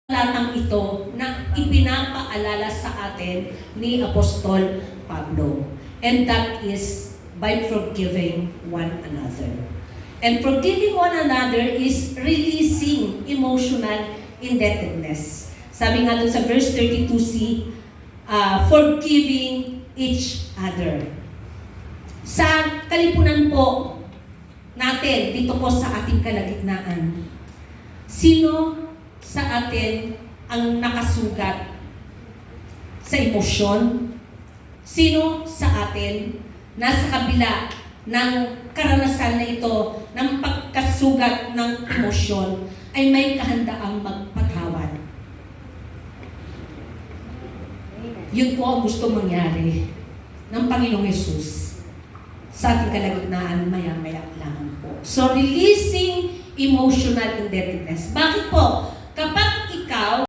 talatang ito na ipinapaalala sa atin ni Apostol Pablo. And that is by forgiving one another. And forgiving one another is releasing emotional indebtedness. Sabi nga dun sa verse 32c, forgiving each other. Sa kalipunan po natin, dito po sa ating kalagitnaan, sino sa atin ang nakasugat sa emosyon? Sino sa atin nasa kabila ng karanasan na ito, ng pagkasugat ng emosyon, ay may kahandaang magpatawad? Yun po ang gusto mangyari ng Panginoong Hesus sa ating kalagitnaan maya-maya lang po. So, releasing emotional indebtedness. Bakit po? Kapag ikaw